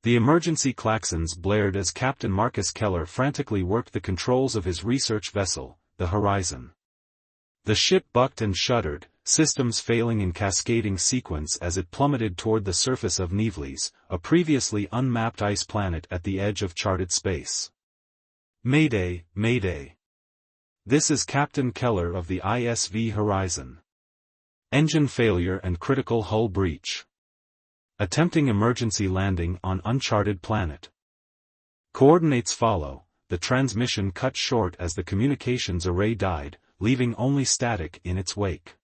The emergency klaxons blared as Captain Marcus Keller frantically worked the controls of his research vessel, the Horizon. The ship bucked and shuddered, systems failing in cascading sequence as it plummeted toward the surface of Niveles, a previously unmapped ice planet at the edge of charted space. Mayday, Mayday. This is Captain Keller of the ISV Horizon. Engine failure and critical hull breach. Attempting emergency landing on uncharted planet. Coordinates follow. The transmission cut short as the communications array died, leaving only static in its wake.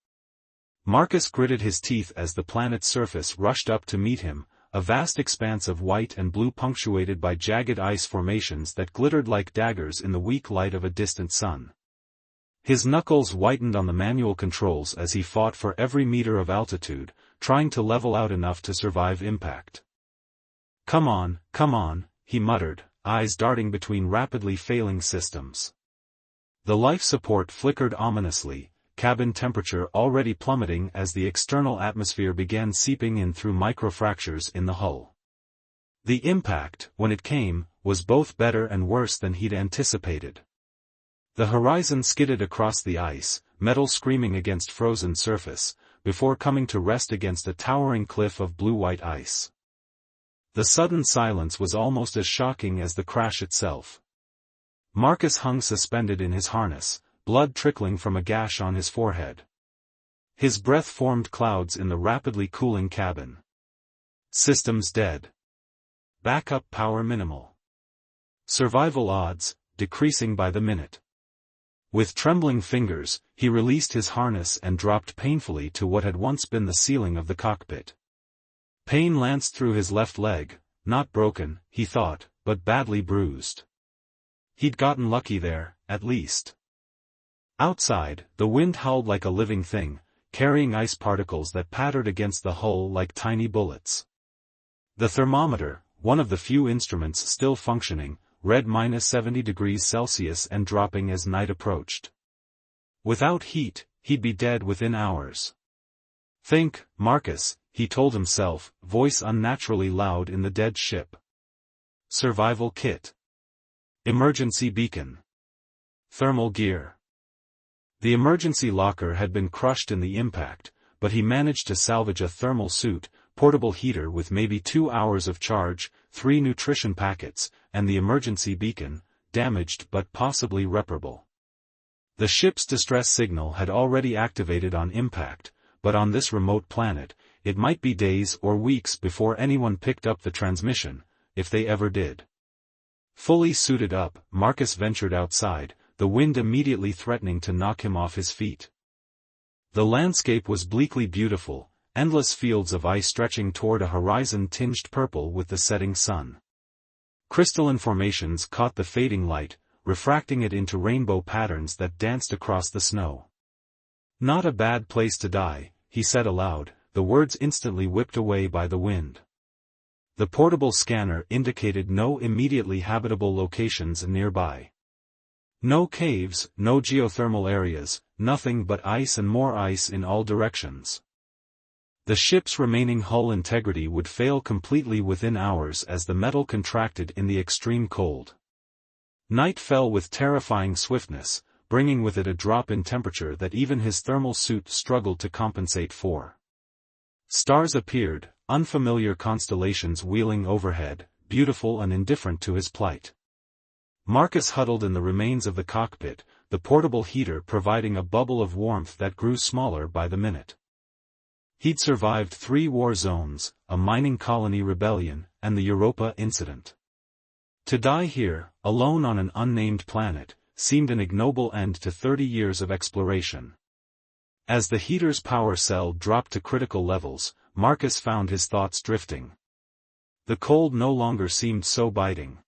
Marcus gritted his teeth as the planet's surface rushed up to meet him, a vast expanse of white and blue punctuated by jagged ice formations that glittered like daggers in the weak light of a distant sun. His knuckles whitened on the manual controls as he fought for every meter of altitude, trying to level out enough to survive impact. Come on, he muttered, eyes darting between rapidly failing systems. The life support flickered ominously, cabin temperature already plummeting as the external atmosphere began seeping in through microfractures in the hull. The impact, when it came, was both better and worse than he'd anticipated. The Horizon skidded across the ice, metal screaming against frozen surface, before coming to rest against a towering cliff of blue-white ice. The sudden silence was almost as shocking as the crash itself. Marcus hung suspended in his harness, blood trickling from a gash on his forehead. His breath formed clouds in the rapidly cooling cabin. Systems dead. Backup power minimal. Survival odds, decreasing by the minute. With trembling fingers, he released his harness and dropped painfully to what had once been the ceiling of the cockpit. Pain lanced through his left leg, not broken, he thought, but badly bruised. He'd gotten lucky there, at least. Outside, the wind howled like a living thing, carrying ice particles that pattered against the hull like tiny bullets. The thermometer, one of the few instruments still functioning, read -70°C and dropping as night approached. Without heat, he'd be dead within hours. Think, Marcus, he told himself, voice unnaturally loud in the dead ship. Survival kit. Emergency beacon. Thermal gear. The emergency locker had been crushed in the impact, but he managed to salvage a thermal suit, portable heater with maybe 2 hours of charge, 3 nutrition packets, and the emergency beacon, damaged but possibly reparable. The ship's distress signal had already activated on impact, but on this remote planet, it might be days or weeks before anyone picked up the transmission, if they ever did. Fully suited up, Marcus ventured outside, the wind immediately threatening to knock him off his feet. The landscape was bleakly beautiful, endless fields of ice stretching toward a horizon tinged purple with the setting sun. Crystalline formations caught the fading light, refracting it into rainbow patterns that danced across the snow. Not a bad place to die, he said aloud, the words instantly whipped away by the wind. The portable scanner indicated no immediately habitable locations nearby. No caves, no geothermal areas, nothing but ice and more ice in all directions. The ship's remaining hull integrity would fail completely within hours as the metal contracted in the extreme cold. Night fell with terrifying swiftness, bringing with it a drop in temperature that even his thermal suit struggled to compensate for. Stars appeared, unfamiliar constellations wheeling overhead, beautiful and indifferent to his plight. Marcus huddled in the remains of the cockpit, the portable heater providing a bubble of warmth that grew smaller by the minute. He'd survived 3 war zones, a mining colony rebellion, and the Europa incident. To die here, alone on an unnamed planet, seemed an ignoble end to 30 years of exploration. As the heater's power cell dropped to critical levels, Marcus found his thoughts drifting. The cold no longer seemed so biting.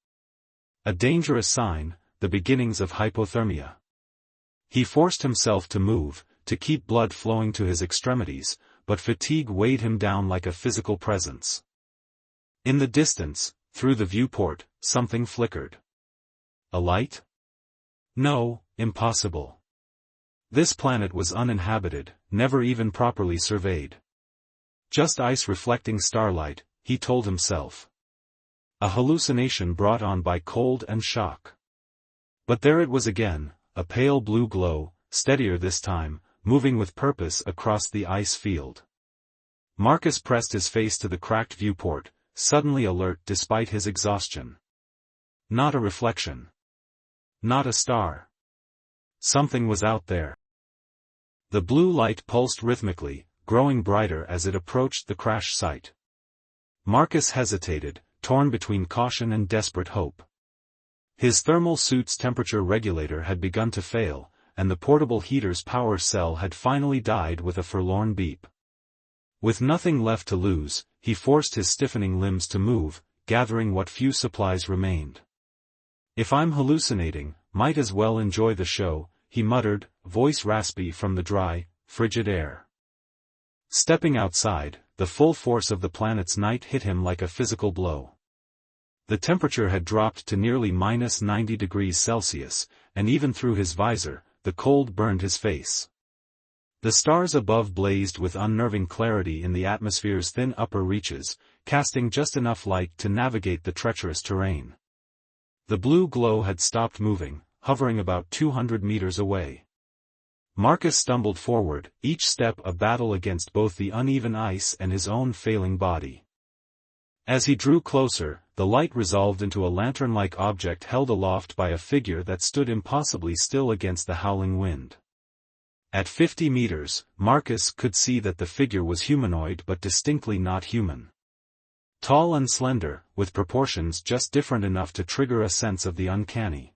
A dangerous sign, the beginnings of hypothermia. He forced himself to move, to keep blood flowing to his extremities, but fatigue weighed him down like a physical presence. In the distance, through the viewport, something flickered. A light? No, impossible. This planet was uninhabited, never even properly surveyed. Just ice reflecting starlight, he told himself. A hallucination brought on by cold and shock. But there it was again, a pale blue glow, steadier this time, moving with purpose across the ice field. Marcus pressed his face to the cracked viewport, suddenly alert despite his exhaustion. Not a reflection. Not a star. Something was out there. The blue light pulsed rhythmically, growing brighter as it approached the crash site. Marcus hesitated, torn between caution and desperate hope. His thermal suit's temperature regulator had begun to fail, and the portable heater's power cell had finally died with a forlorn beep. With nothing left to lose, he forced his stiffening limbs to move, gathering what few supplies remained. "If I'm hallucinating, might as well enjoy the show," he muttered, voice raspy from the dry, frigid air. Stepping outside, the full force of the planet's night hit him like a physical blow. The temperature had dropped to nearly -90 degrees Celsius, and even through his visor, the cold burned his face. The stars above blazed with unnerving clarity in the atmosphere's thin upper reaches, casting just enough light to navigate the treacherous terrain. The blue glow had stopped moving, hovering about 200 meters away. Marcus stumbled forward, each step a battle against both the uneven ice and his own failing body. As he drew closer, the light resolved into a lantern-like object held aloft by a figure that stood impossibly still against the howling wind. At 50 meters, Marcus could see that the figure was humanoid but distinctly not human. Tall and slender, with proportions just different enough to trigger a sense of the uncanny.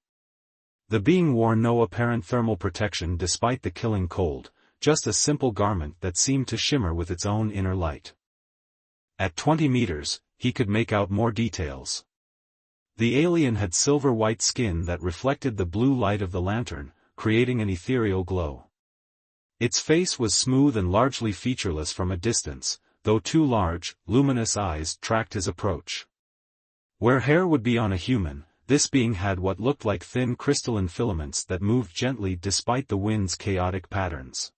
The being wore no apparent thermal protection despite the killing cold, just a simple garment that seemed to shimmer with its own inner light. At 20 meters, he could make out more details. The alien had silver-white skin that reflected the blue light of the lantern, creating an ethereal glow. Its face was smooth and largely featureless from a distance, though two large, luminous eyes tracked his approach. Where hair would be on a human, this being had what looked like thin crystalline filaments that moved gently despite the wind's chaotic patterns.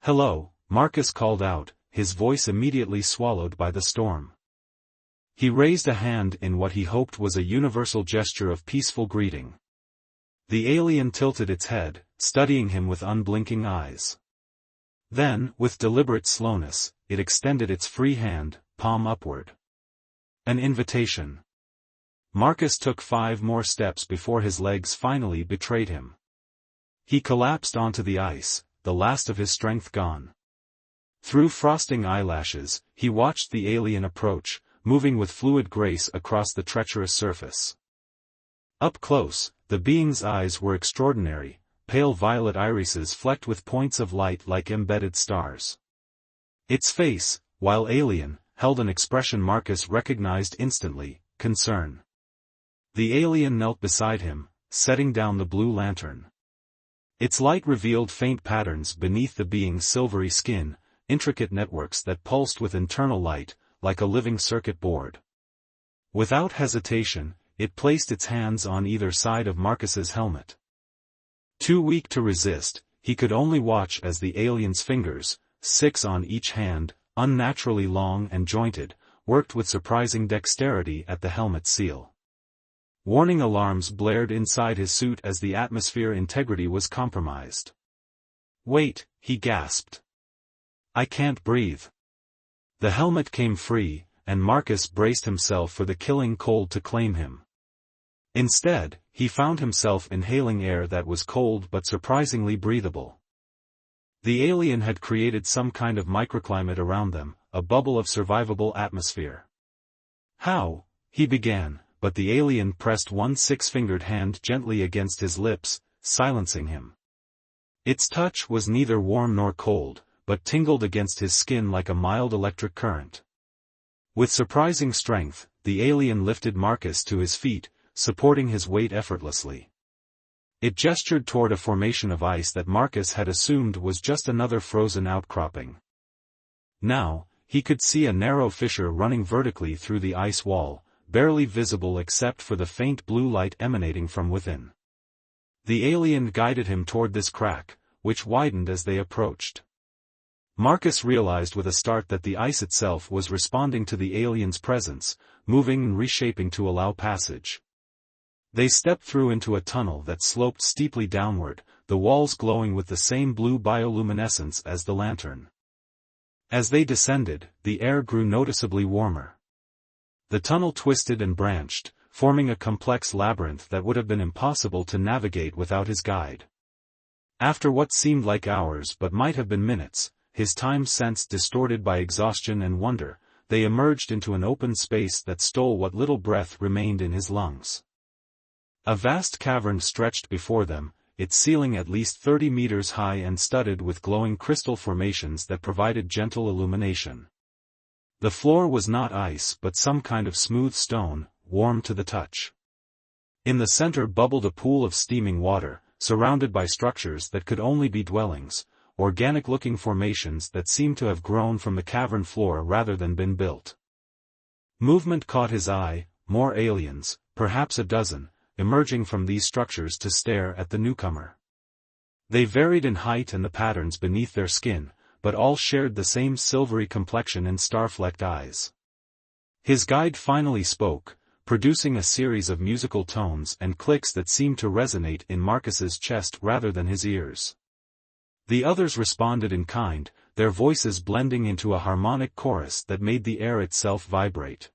"Hello," Marcus called out, his voice immediately swallowed by the storm. He raised a hand in what he hoped was a universal gesture of peaceful greeting. The alien tilted its head, studying him with unblinking eyes. Then, with deliberate slowness, it extended its free hand, palm upward. An invitation. Marcus took 5 more steps before his legs finally betrayed him. He collapsed onto the ice, the last of his strength gone. Through frosting eyelashes, he watched the alien approach, moving with fluid grace across the treacherous surface. Up close, the being's eyes were extraordinary, pale violet irises flecked with points of light like embedded stars. Its face, while alien, held an expression Marcus recognized instantly: concern. The alien knelt beside him, setting down the blue lantern. Its light revealed faint patterns beneath the being's silvery skin, intricate networks that pulsed with internal light, like a living circuit board. Without hesitation, it placed its hands on either side of Marcus's helmet. Too weak to resist, he could only watch as the alien's fingers, 6 on each hand, unnaturally long and jointed, worked with surprising dexterity at the helmet seal. Warning alarms blared inside his suit as the atmosphere integrity was compromised. "Wait," he gasped. "I can't breathe." The helmet came free, and Marcus braced himself for the killing cold to claim him. Instead, he found himself inhaling air that was cold but surprisingly breathable. The alien had created some kind of microclimate around them, a bubble of survivable atmosphere. "How?" he began, but the alien pressed one 6-fingered hand gently against his lips, silencing him. Its touch was neither warm nor cold, but tingled against his skin like a mild electric current. With surprising strength, the alien lifted Marcus to his feet, supporting his weight effortlessly. It gestured toward a formation of ice that Marcus had assumed was just another frozen outcropping. Now, he could see a narrow fissure running vertically through the ice wall, barely visible except for the faint blue light emanating from within. The alien guided him toward this crack, which widened as they approached. Marcus realized with a start that the ice itself was responding to the alien's presence, moving and reshaping to allow passage. They stepped through into a tunnel that sloped steeply downward, the walls glowing with the same blue bioluminescence as the lantern. As they descended, the air grew noticeably warmer. The tunnel twisted and branched, forming a complex labyrinth that would have been impossible to navigate without his guide. After what seemed like hours but might have been minutes, his time sense distorted by exhaustion and wonder, they emerged into an open space that stole what little breath remained in his lungs. A vast cavern stretched before them, its ceiling at least 30 meters high and studded with glowing crystal formations that provided gentle illumination. The floor was not ice but some kind of smooth stone, warm to the touch. In the center bubbled a pool of steaming water, surrounded by structures that could only be dwellings, organic-looking formations that seemed to have grown from the cavern floor rather than been built. Movement caught his eye, more aliens, perhaps a dozen, emerging from these structures to stare at the newcomer. They varied in height and the patterns beneath their skin, but all shared the same silvery complexion and star-flecked eyes. His guide finally spoke, producing a series of musical tones and clicks that seemed to resonate in Marcus's chest rather than his ears. The others responded in kind, their voices blending into a harmonic chorus that made the air itself vibrate.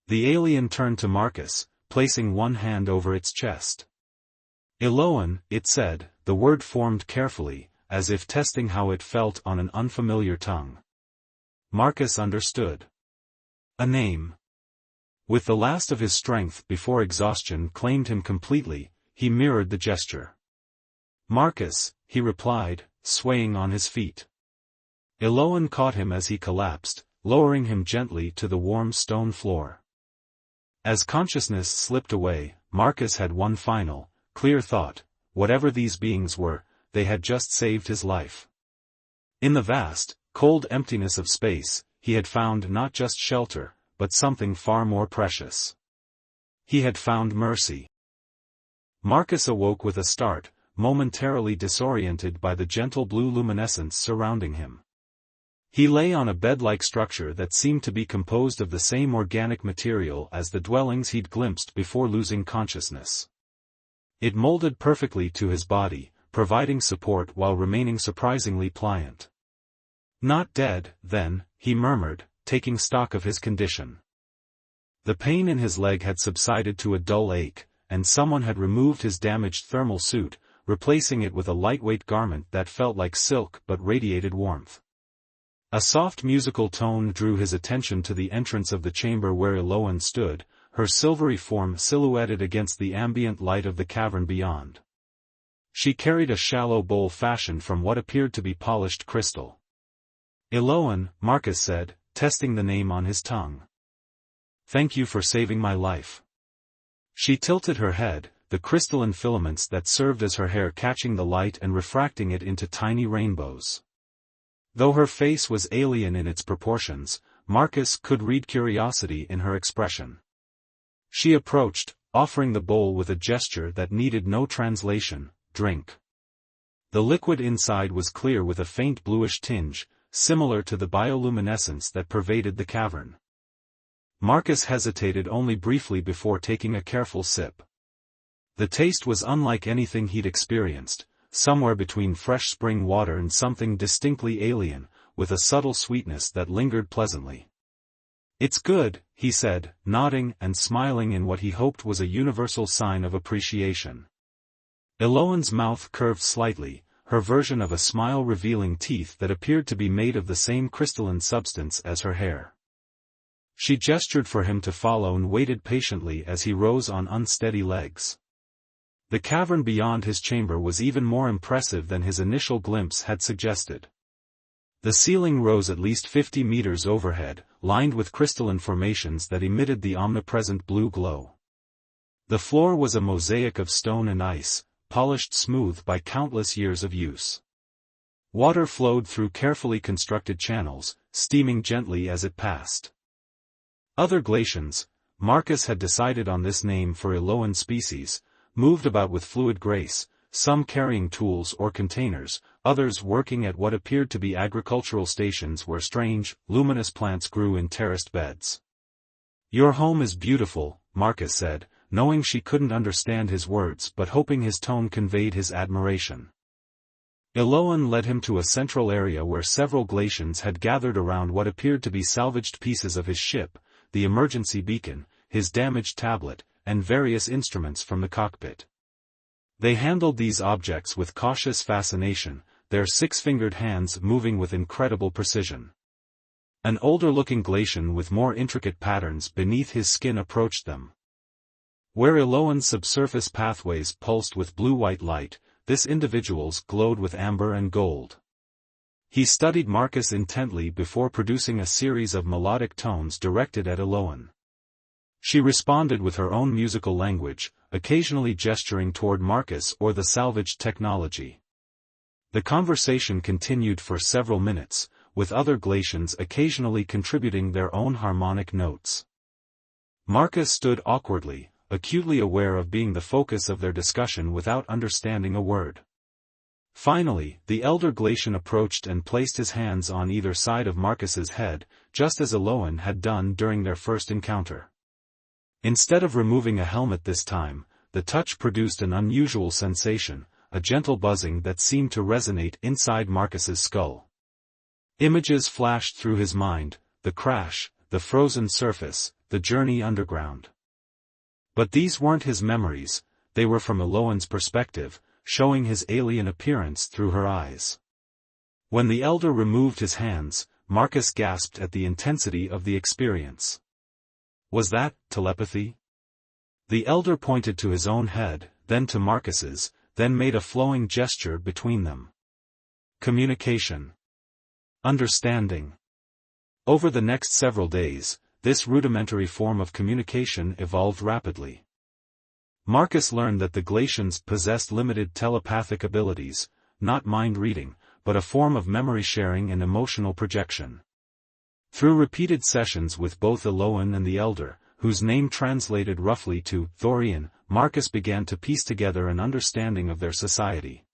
The alien turned to Marcus, placing one hand over its chest. Eloan, it said, the word formed carefully, as if testing how it felt on an unfamiliar tongue. Marcus understood. A name. With the last of his strength before exhaustion claimed him completely, he mirrored the gesture. Marcus, he replied, swaying on his feet. Eloan caught him as he collapsed, lowering him gently to the warm stone floor. As consciousness slipped away, Marcus had one final, clear thought: whatever these beings were, they had just saved his life. In the vast, cold emptiness of space, he had found not just shelter, but something far more precious. He had found mercy. Marcus awoke with a start, momentarily disoriented by the gentle blue luminescence surrounding him. He lay on a bed-like structure that seemed to be composed of the same organic material as the dwellings he'd glimpsed before losing consciousness. It molded perfectly to his body, providing support while remaining surprisingly pliant. Not dead, then, he murmured, taking stock of his condition. The pain in his leg had subsided to a dull ache, and someone had removed his damaged thermal suit, replacing it with a lightweight garment that felt like silk but radiated warmth. A soft musical tone drew his attention to the entrance of the chamber where Eloan stood, her silvery form silhouetted against the ambient light of the cavern beyond. She carried a shallow bowl fashioned from what appeared to be polished crystal. Eloan, Marcus said, testing the name on his tongue. Thank you for saving my life. She tilted her head, the crystalline filaments that served as her hair catching the light and refracting it into tiny rainbows. Though her face was alien in its proportions, Marcus could read curiosity in her expression. She approached, offering the bowl with a gesture that needed no translation: drink. The liquid inside was clear with a faint bluish tinge, similar to the bioluminescence that pervaded the cavern. Marcus hesitated only briefly before taking a careful sip. The taste was unlike anything he'd experienced, somewhere between fresh spring water and something distinctly alien, with a subtle sweetness that lingered pleasantly. It's good, he said, nodding and smiling in what he hoped was a universal sign of appreciation. Eloan's mouth curved slightly, her version of a smile revealing teeth that appeared to be made of the same crystalline substance as her hair. She gestured for him to follow and waited patiently as he rose on unsteady legs. The cavern beyond his chamber was even more impressive than his initial glimpse had suggested. The ceiling rose at least 50 meters overhead, lined with crystalline formations that emitted the omnipresent blue glow. The floor was a mosaic of stone and ice, polished smooth by countless years of use. Water flowed through carefully constructed channels, steaming gently as it passed. Other glacians, Marcus had decided on this name for Eloan species, moved about with fluid grace, some carrying tools or containers, others working at what appeared to be agricultural stations where strange, luminous plants grew in terraced beds. "Your home is beautiful," Marcus said, knowing she couldn't understand his words but hoping his tone conveyed his admiration. Eloan led him to a central area where several Galatians had gathered around what appeared to be salvaged pieces of his ship, the emergency beacon, his damaged tablet, and various instruments from the cockpit. They handled these objects with cautious fascination, their six-fingered hands moving with incredible precision. An older-looking Galatian with more intricate patterns beneath his skin approached them. Where Eloan's subsurface pathways pulsed with blue-white light, this individual's glowed with amber and gold. He studied Marcus intently before producing a series of melodic tones directed at Eloan. She responded with her own musical language, occasionally gesturing toward Marcus or the salvaged technology. The conversation continued for several minutes, with other Galatians occasionally contributing their own harmonic notes. Marcus stood awkwardly, acutely aware of being the focus of their discussion without understanding a word. Finally, the elder Galatian approached and placed his hands on either side of Marcus's head, just as Eloan had done during their first encounter. Instead of removing a helmet this time, the touch produced an unusual sensation, a gentle buzzing that seemed to resonate inside Marcus's skull. Images flashed through his mind, the crash, the frozen surface, the journey underground. But these weren't his memories, they were from Eloan's perspective, showing his alien appearance through her eyes. When the elder removed his hands, Marcus gasped at the intensity of the experience. Was that telepathy? The elder pointed to his own head, then to Marcus's, then made a flowing gesture between them. Communication. Understanding. Over the next several days, this rudimentary form of communication evolved rapidly. Marcus learned that the Galatians possessed limited telepathic abilities, not mind-reading, but a form of memory sharing and emotional projection. Through repeated sessions with both Eloan and the Elder, whose name translated roughly to Thorian, Marcus began to piece together an understanding of their society.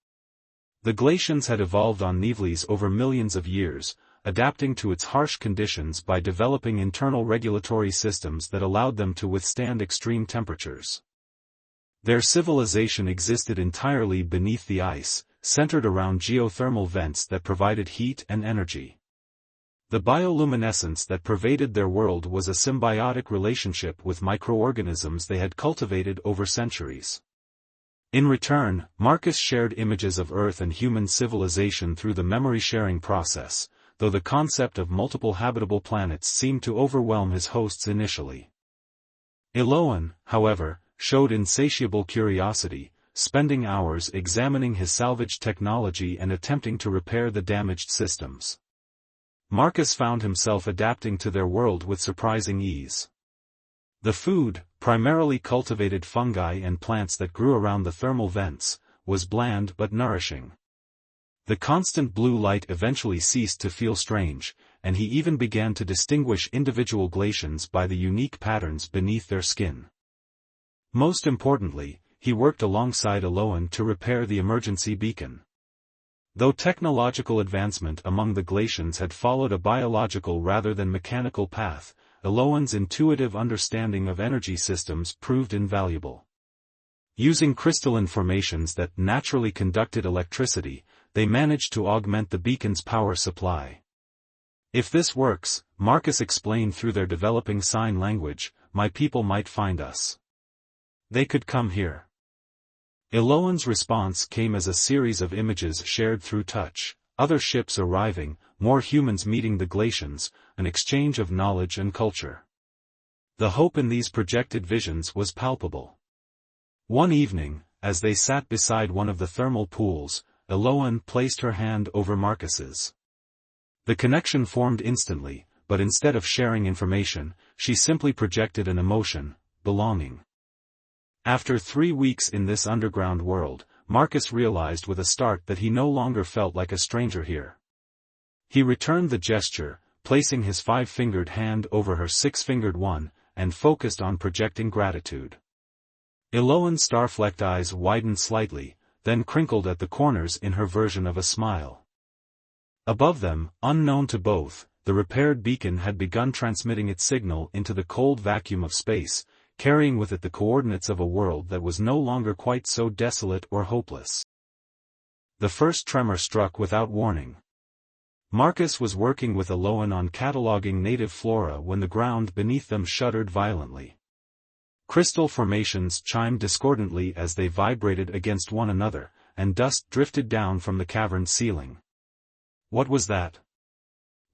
The Galatians had evolved on Niveles over millions of years, adapting to its harsh conditions by developing internal regulatory systems that allowed them to withstand extreme temperatures. Their civilization existed entirely beneath the ice, centered around geothermal vents that provided heat and energy. The bioluminescence that pervaded their world was a symbiotic relationship with microorganisms they had cultivated over centuries. In return, Marcus shared images of Earth and human civilization through the memory-sharing process, though the concept of multiple habitable planets seemed to overwhelm his hosts initially. Eloan, however, showed insatiable curiosity, spending hours examining his salvaged technology and attempting to repair the damaged systems. Marcus found himself adapting to their world with surprising ease. The food, primarily cultivated fungi and plants that grew around the thermal vents, was bland but nourishing. The constant blue light eventually ceased to feel strange, and he even began to distinguish individual Galatians by the unique patterns beneath their skin. Most importantly, he worked alongside Eloan to repair the emergency beacon. Though technological advancement among the Galatians had followed a biological rather than mechanical path, Eloan's intuitive understanding of energy systems proved invaluable. Using crystalline formations that naturally conducted electricity, they managed to augment the beacon's power supply. If this works, Marcus explained through their developing sign language, my people might find us. They could come here. Eloan's response came as a series of images shared through touch, other ships arriving, more humans meeting the Galatians, an exchange of knowledge and culture. The hope in these projected visions was palpable. One evening, as they sat beside one of the thermal pools, Eloan placed her hand over Marcus's. The connection formed instantly, but instead of sharing information, she simply projected an emotion, belonging. After 3 weeks in this underground world, Marcus realized with a start that he no longer felt like a stranger here. He returned the gesture, placing his 5-fingered hand over her 6-fingered one, and focused on projecting gratitude. Eloan's star-flecked eyes widened slightly, then crinkled at the corners in her version of a smile. Above them, unknown to both, the repaired beacon had begun transmitting its signal into the cold vacuum of space, carrying with it the coordinates of a world that was no longer quite so desolate or hopeless. The first tremor struck without warning. Marcus was working with Eloan on cataloging native flora when the ground beneath them shuddered violently. Crystal formations chimed discordantly as they vibrated against one another, and dust drifted down from the cavern's ceiling. "What was that?"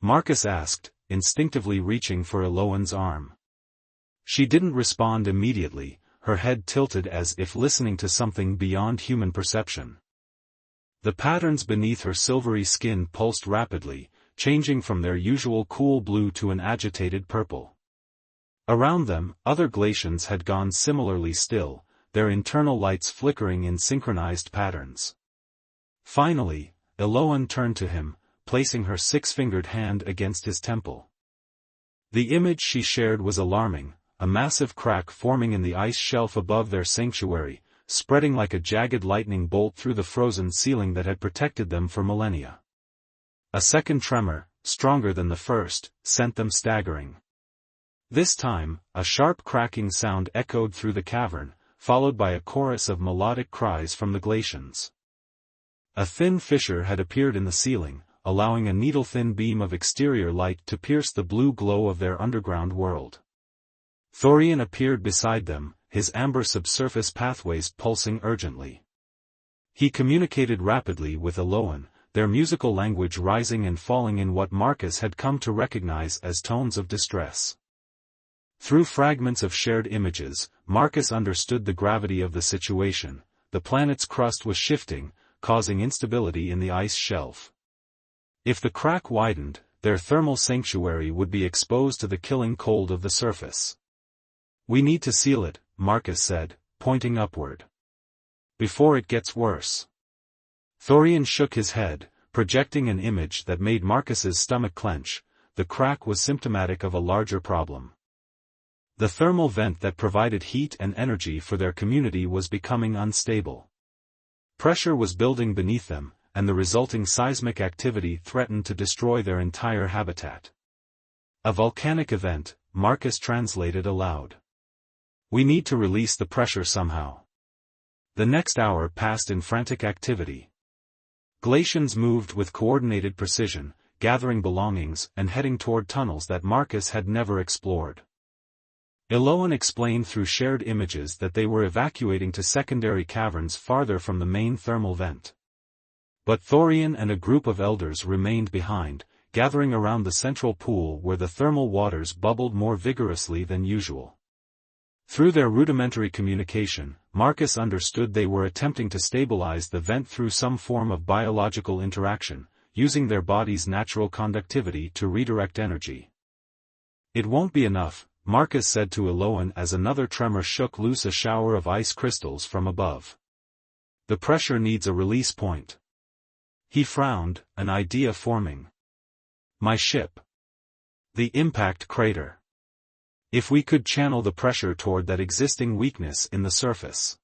Marcus asked, instinctively reaching for Eloan's arm. She didn't respond immediately, her head tilted as if listening to something beyond human perception. The patterns beneath her silvery skin pulsed rapidly, changing from their usual cool blue to an agitated purple. Around them, other glacians had gone similarly still, their internal lights flickering in synchronized patterns. Finally, Eloan turned to him, placing her six-fingered hand against his temple. The image she shared was alarming, a massive crack forming in the ice shelf above their sanctuary, spreading like a jagged lightning bolt through the frozen ceiling that had protected them for millennia. A second tremor, stronger than the first, sent them staggering. This time, a sharp cracking sound echoed through the cavern, followed by a chorus of melodic cries from the glacians. A thin fissure had appeared in the ceiling, allowing a needle-thin beam of exterior light to pierce the blue glow of their underground world. Thorian appeared beside them, his amber subsurface pathways pulsing urgently. He communicated rapidly with Eloan, their musical language rising and falling in what Marcus had come to recognize as tones of distress. Through fragments of shared images, Marcus understood the gravity of the situation. The planet's crust was shifting, causing instability in the ice shelf. If the crack widened, their thermal sanctuary would be exposed to the killing cold of the surface. "We need to seal it," Marcus said, pointing upward. "Before it gets worse." Thorian shook his head, projecting an image that made Marcus's stomach clench. The crack was symptomatic of a larger problem. The thermal vent that provided heat and energy for their community was becoming unstable. Pressure was building beneath them, and the resulting seismic activity threatened to destroy their entire habitat. "A volcanic event," Marcus translated aloud. "We need to release the pressure somehow." The next hour passed in frantic activity. Glacians moved with coordinated precision, gathering belongings and heading toward tunnels that Marcus had never explored. Eloan explained through shared images that they were evacuating to secondary caverns farther from the main thermal vent. But Thorian and a group of elders remained behind, gathering around the central pool where the thermal waters bubbled more vigorously than usual. Through their rudimentary communication, Marcus understood they were attempting to stabilize the vent through some form of biological interaction, using their body's natural conductivity to redirect energy. "It won't be enough," Marcus said to Eloan as another tremor shook loose a shower of ice crystals from above. "The pressure needs a release point." He frowned, an idea forming. "My ship. The impact crater. If we could channel the pressure toward that existing weakness in the surface."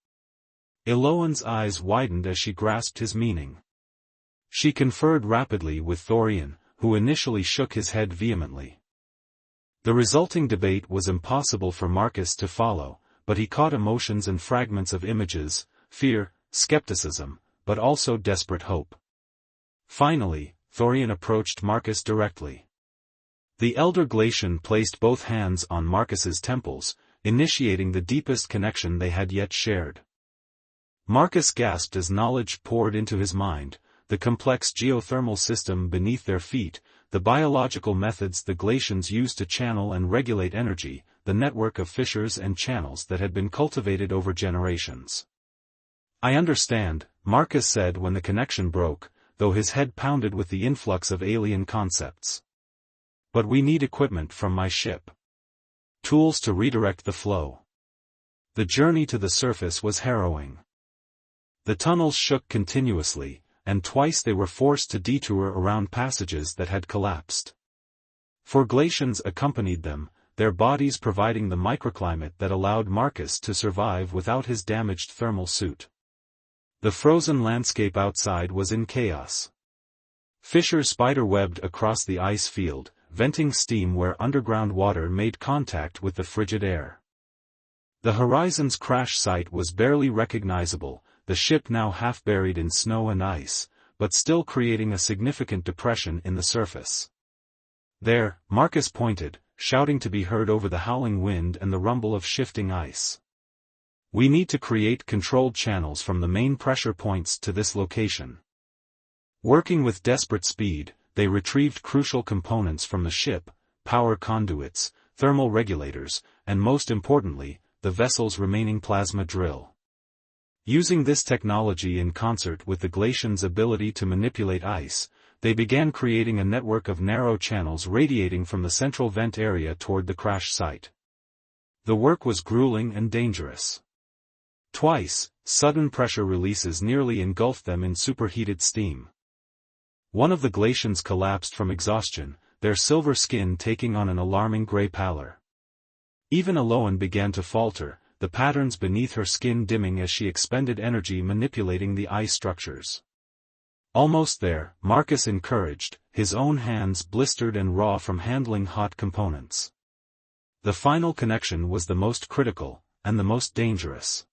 Eloan's eyes widened as she grasped his meaning. She conferred rapidly with Thorian, who initially shook his head vehemently. The resulting debate was impossible for Marcus to follow, but he caught emotions and fragments of images, fear, skepticism, but also desperate hope. Finally, Thorian approached Marcus directly. The elder Glacian placed both hands on Marcus's temples, initiating the deepest connection they had yet shared. Marcus gasped as knowledge poured into his mind, the complex geothermal system beneath their feet, the biological methods the Glacians used to channel and regulate energy, the network of fissures and channels that had been cultivated over generations. "I understand," Marcus said when the connection broke, though his head pounded with the influx of alien concepts. "But we need equipment from my ship. Tools to redirect the flow." The journey to the surface was harrowing. The tunnels shook continuously, and twice they were forced to detour around passages that had collapsed. Four Glacians accompanied them, their bodies providing the microclimate that allowed Marcus to survive without his damaged thermal suit. The frozen landscape outside was in chaos. Fissures spider-webbed across the ice field, venting steam where underground water made contact with the frigid air. The horizon's crash site was barely recognizable, the ship now half buried in snow and ice, but still creating a significant depression in the surface. There, Marcus pointed, shouting to be heard over the howling wind and the rumble of shifting ice. We need to create controlled channels from the main pressure points to this location. Working with desperate speed, they retrieved crucial components from the ship, power conduits, thermal regulators, and most importantly, the vessel's remaining plasma drill. Using this technology in concert with the glacian's ability to manipulate ice, they began creating a network of narrow channels radiating from the central vent area toward the crash site. The work was grueling and dangerous. Twice, sudden pressure releases nearly engulfed them in superheated steam. One of the glacians collapsed from exhaustion, their silver skin taking on an alarming gray pallor. Even Aloan began to falter, the patterns beneath her skin dimming as she expended energy manipulating the ice structures. Almost there, Marcus encouraged, his own hands blistered and raw from handling hot components. The final connection was the most critical, and the most dangerous.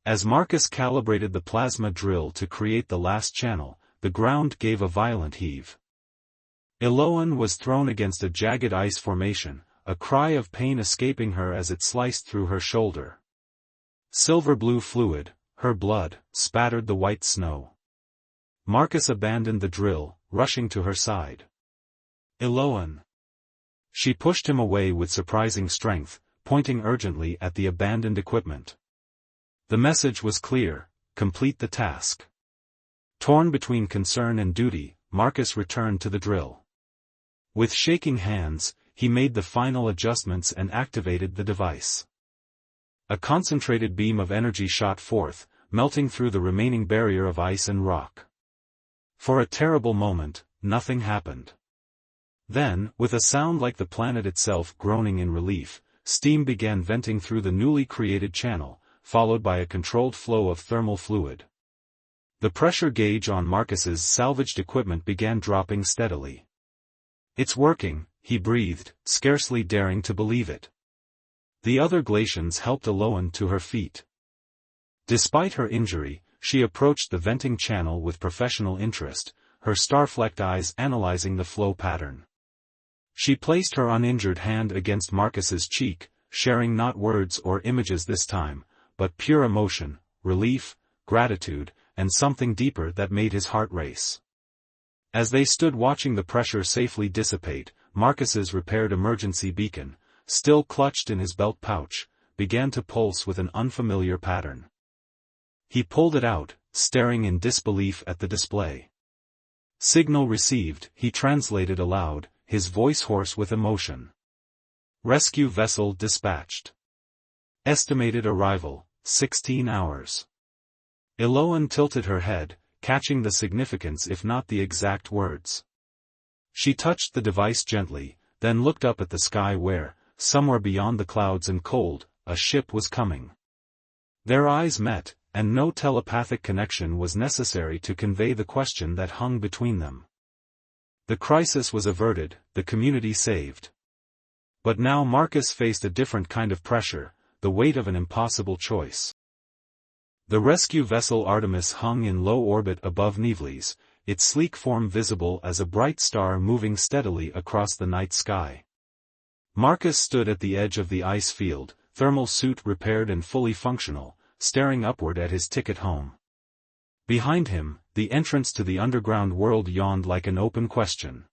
As Marcus calibrated the plasma drill to create the last channel, the ground gave a violent heave. Aloan was thrown against a jagged ice formation, a cry of pain escaping her as it sliced through her shoulder. Silver-blue fluid, her blood, spattered the white snow. Marcus abandoned the drill, rushing to her side. Aloan. She pushed him away with surprising strength, pointing urgently at the abandoned equipment. The message was clear: complete the task. Torn between concern and duty, Marcus returned to the drill. With shaking hands, he made the final adjustments and activated the device. A concentrated beam of energy shot forth, melting through the remaining barrier of ice and rock. For a terrible moment, nothing happened. Then, with a sound like the planet itself groaning in relief, steam began venting through the newly created channel, followed by a controlled flow of thermal fluid. The pressure gauge on Marcus's salvaged equipment began dropping steadily. "It's working," he breathed, scarcely daring to believe it. The other glacians helped Aloan to her feet. Despite her injury, she approached the venting channel with professional interest, her star-flecked eyes analyzing the flow pattern. She placed her uninjured hand against Marcus's cheek, sharing not words or images this time, but pure emotion, relief, gratitude, and something deeper that made his heart race. As they stood watching the pressure safely dissipate, Marcus's repaired emergency beacon, still clutched in his belt pouch, began to pulse with an unfamiliar pattern. He pulled it out, staring in disbelief at the display. "Signal received," he translated aloud, his voice hoarse with emotion. "Rescue vessel dispatched. Estimated arrival, 16 hours. Aloan tilted her head, catching the significance if not the exact words. She touched the device gently, then looked up at the sky where, somewhere beyond the clouds and cold, a ship was coming. Their eyes met, and no telepathic connection was necessary to convey the question that hung between them. The crisis was averted, the community saved. But now Marcus faced a different kind of pressure, the weight of an impossible choice. The rescue vessel Artemis hung in low orbit above Nivelles, its sleek form visible as a bright star moving steadily across the night sky. Marcus stood at the edge of the ice field, thermal suit repaired and fully functional, staring upward at his ticket home. Behind him, the entrance to the underground world yawned like an open question.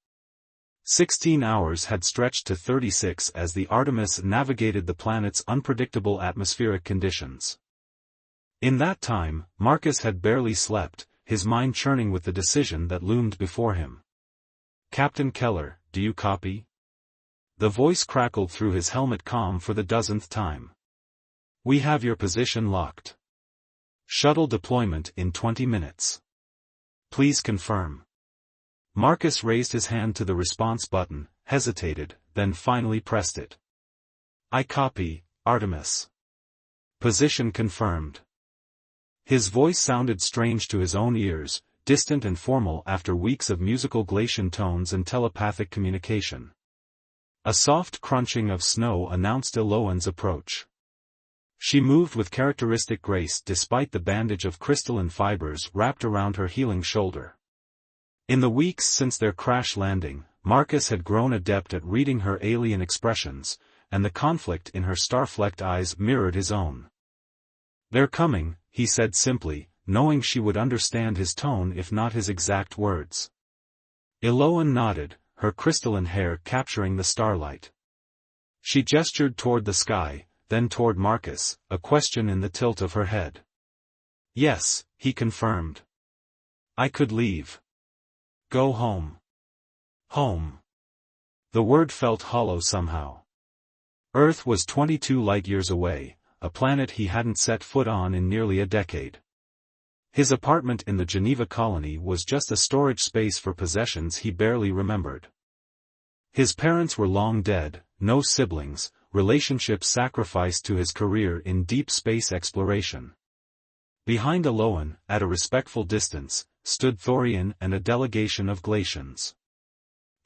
16 hours had stretched to 36 as the Artemis navigated the planet's unpredictable atmospheric conditions. In that time, Marcus had barely slept, his mind churning with the decision that loomed before him. "Captain Keller, do you copy?" The voice crackled through his helmet comm for the dozenth time. "We have your position locked. Shuttle deployment in 20 minutes. Please confirm." Marcus raised his hand to the response button, hesitated, then finally pressed it. "I copy, Artemis. Position confirmed." His voice sounded strange to his own ears, distant and formal after weeks of musical Galatian tones and telepathic communication. A soft crunching of snow announced Eloan's approach. She moved with characteristic grace despite the bandage of crystalline fibers wrapped around her healing shoulder. In the weeks since their crash landing, Marcus had grown adept at reading her alien expressions, and the conflict in her star-flecked eyes mirrored his own. "They're coming," he said simply, knowing she would understand his tone if not his exact words. Eloan nodded, her crystalline hair capturing the starlight. She gestured toward the sky, then toward Marcus, a question in the tilt of her head. "Yes," he confirmed. "I could leave. Go home." Home. The word felt hollow somehow. Earth was 22 light-years away, a planet he hadn't set foot on in nearly a decade. His apartment in the Geneva colony was just a storage space for possessions he barely remembered. His parents were long dead, no siblings, relationships sacrificed to his career in deep space exploration. Behind Eloan, at a respectful distance, stood Thorian and a delegation of Galatians.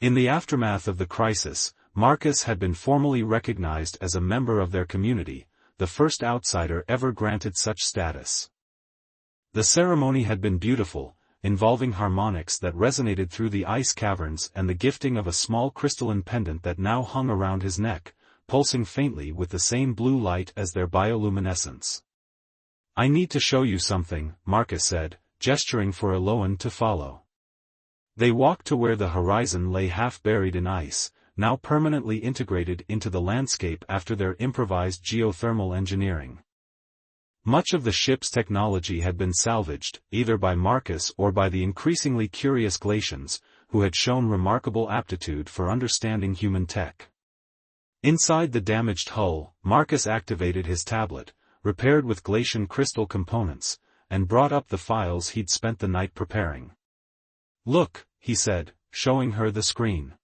In the aftermath of the crisis, Marcus had been formally recognized as a member of their community, the first outsider ever granted such status. The ceremony had been beautiful, involving harmonics that resonated through the ice caverns and the gifting of a small crystalline pendant that now hung around his neck, pulsing faintly with the same blue light as their bioluminescence. "I need to show you something," Marcus said, gesturing for Eloan to follow. They walked to where the horizon lay half buried in ice, now permanently integrated into the landscape after their improvised geothermal engineering. Much of the ship's technology had been salvaged, either by Marcus or by the increasingly curious Galatians, who had shown remarkable aptitude for understanding human tech. Inside the damaged hull, Marcus activated his tablet, repaired with Galatian crystal components, and brought up the files he'd spent the night preparing. "Look," he said, showing her the screen.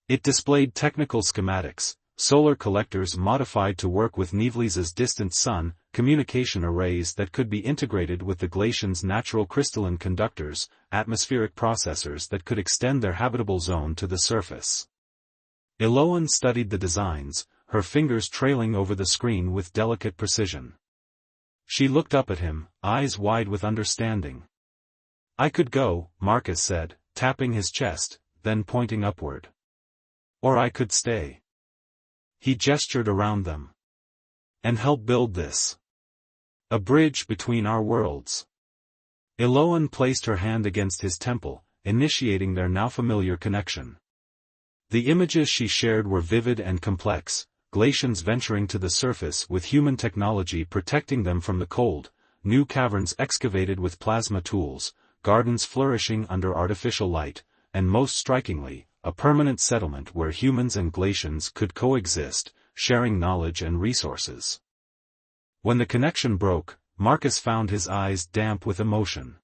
It displayed technical schematics, solar collectors modified to work with Nevles's distant sun, communication arrays that could be integrated with the Galatians' natural crystalline conductors, atmospheric processors that could extend their habitable zone to the surface. Eloan studied the designs, her fingers trailing over the screen with delicate precision. She looked up at him, eyes wide with understanding. "I could go," Marcus said, tapping his chest, then pointing upward. "Or I could stay." He gestured around them. "And help build this. A bridge between our worlds." Eloan placed her hand against his temple, initiating their now familiar connection. The images she shared were vivid and complex, Galatians venturing to the surface with human technology protecting them from the cold, new caverns excavated with plasma tools, gardens flourishing under artificial light, and most strikingly, a permanent settlement where humans and Galatians could coexist, sharing knowledge and resources. When the connection broke, Marcus found his eyes damp with emotion.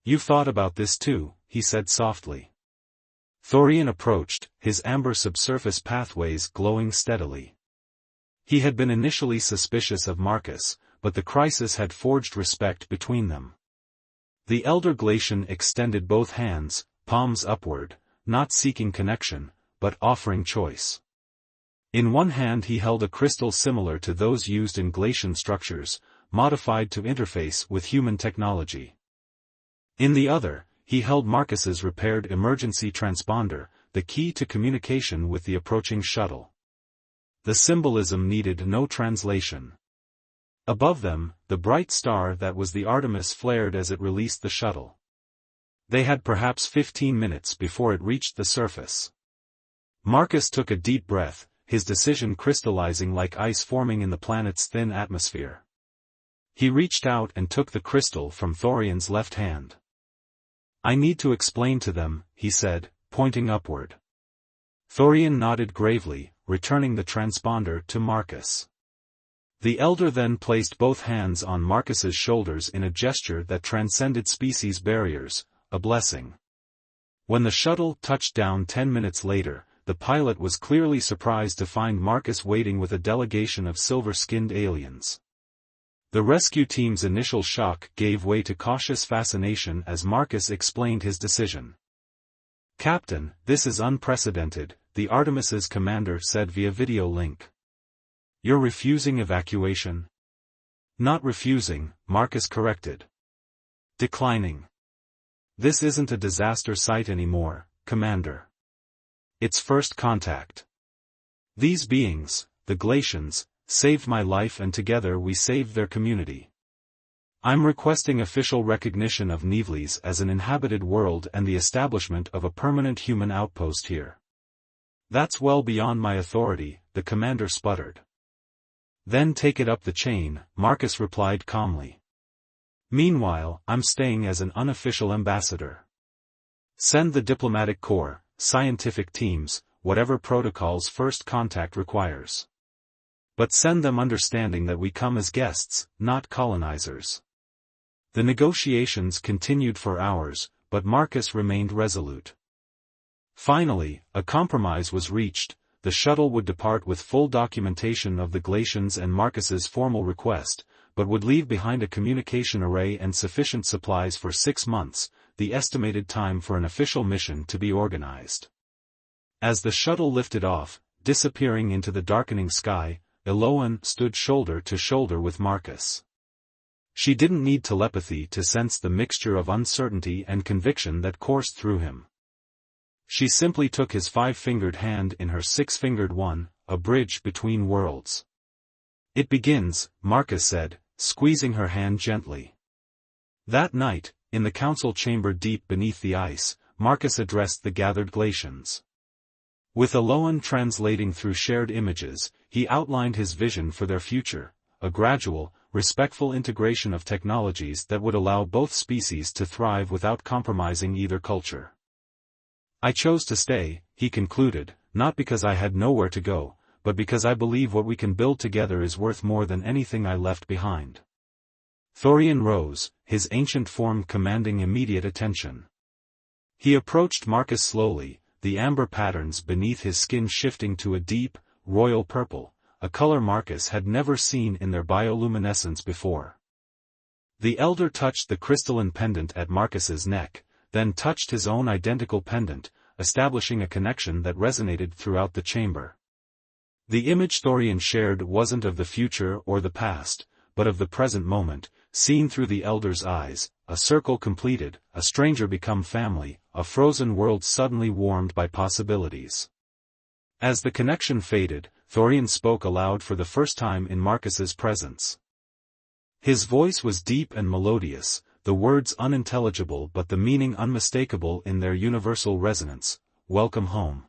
"You've thought about this too," he said softly. Thorian approached, his amber subsurface pathways glowing steadily. He had been initially suspicious of Marcus, but the crisis had forged respect between them. The elder Galatian extended both hands, palms upward, not seeking connection, but offering choice. In one hand he held a crystal similar to those used in Galatian structures, modified to interface with human technology. In the other, he held Marcus's repaired emergency transponder, the key to communication with the approaching shuttle. The symbolism needed no translation. Above them, the bright star that was the Artemis flared as it released the shuttle. They had perhaps 15 minutes before it reached the surface. Marcus took a deep breath, his decision crystallizing like ice forming in the planet's thin atmosphere. He reached out and took the crystal from Thorian's left hand. "I need to explain to them," he said, pointing upward. Thorian nodded gravely, returning the transponder to Marcus. The elder then placed both hands on Marcus's shoulders in a gesture that transcended species barriers, a blessing. When the shuttle touched down 10 minutes later, the pilot was clearly surprised to find Marcus waiting with a delegation of silver-skinned aliens. The rescue team's initial shock gave way to cautious fascination as Marcus explained his decision. "Captain, this is unprecedented," the Artemis's commander said via video link. "You're refusing evacuation?" "Not refusing," Marcus corrected. "Declining. This isn't a disaster site anymore, Commander. It's first contact. These beings, the Galactians, saved my life and together we saved their community. I'm requesting official recognition of Nivelles as an inhabited world and the establishment of a permanent human outpost here." "That's well beyond my authority," the commander sputtered. "Then take it up the chain," Marcus replied calmly. "Meanwhile, I'm staying as an unofficial ambassador. Send the diplomatic corps, scientific teams, whatever protocols first contact requires. But send them understanding that we come as guests, not colonizers." The negotiations continued for hours, but Marcus remained resolute. Finally, a compromise was reached. The shuttle would depart with full documentation of the Galactians and Marcus's formal request, but would leave behind a communication array and sufficient supplies for 6 months, the estimated time for an official mission to be organized. As the shuttle lifted off, disappearing into the darkening sky, Eloan stood shoulder to shoulder with Marcus. She didn't need telepathy to sense the mixture of uncertainty and conviction that coursed through him. She simply took his 5-fingered hand in her 6-fingered one, a bridge between worlds. "It begins," Marcus said, squeezing her hand gently. That night, in the council chamber deep beneath the ice, Marcus addressed the gathered Galactians. With Eloan translating through shared images, he outlined his vision for their future, a gradual, respectful integration of technologies that would allow both species to thrive without compromising either culture. "I chose to stay," he concluded, "not because I had nowhere to go, but because I believe what we can build together is worth more than anything I left behind." Thorian rose, his ancient form commanding immediate attention. He approached Marcus slowly, the amber patterns beneath his skin shifting to a deep, royal purple, a color Marcus had never seen in their bioluminescence before. The elder touched the crystalline pendant at Marcus's neck, then touched his own identical pendant, establishing a connection that resonated throughout the chamber. The image Thorian shared wasn't of the future or the past, but of the present moment, seen through the elder's eyes, a circle completed, a stranger become family, a frozen world suddenly warmed by possibilities. As the connection faded, Thorian spoke aloud for the first time in Marcus's presence. His voice was deep and melodious, the words unintelligible but the meaning unmistakable in their universal resonance. "Welcome home."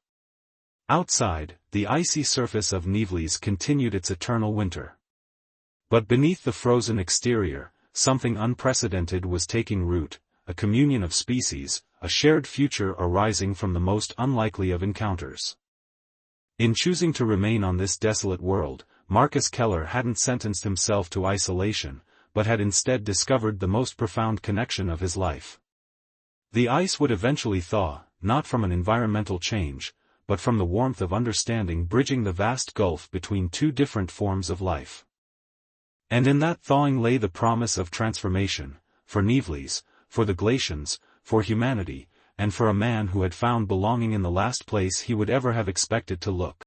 Outside, the icy surface of Nivelles continued its eternal winter. But beneath the frozen exterior, something unprecedented was taking root, a communion of species, a shared future arising from the most unlikely of encounters. In choosing to remain on this desolate world, Marcus Keller hadn't sentenced himself to isolation, but had instead discovered the most profound connection of his life. The ice would eventually thaw, not from an environmental change, but from the warmth of understanding bridging the vast gulf between two different forms of life. And in that thawing lay the promise of transformation, for Nivelles, for the Galactians, for humanity, and for a man who had found belonging in the last place he would ever have expected to look.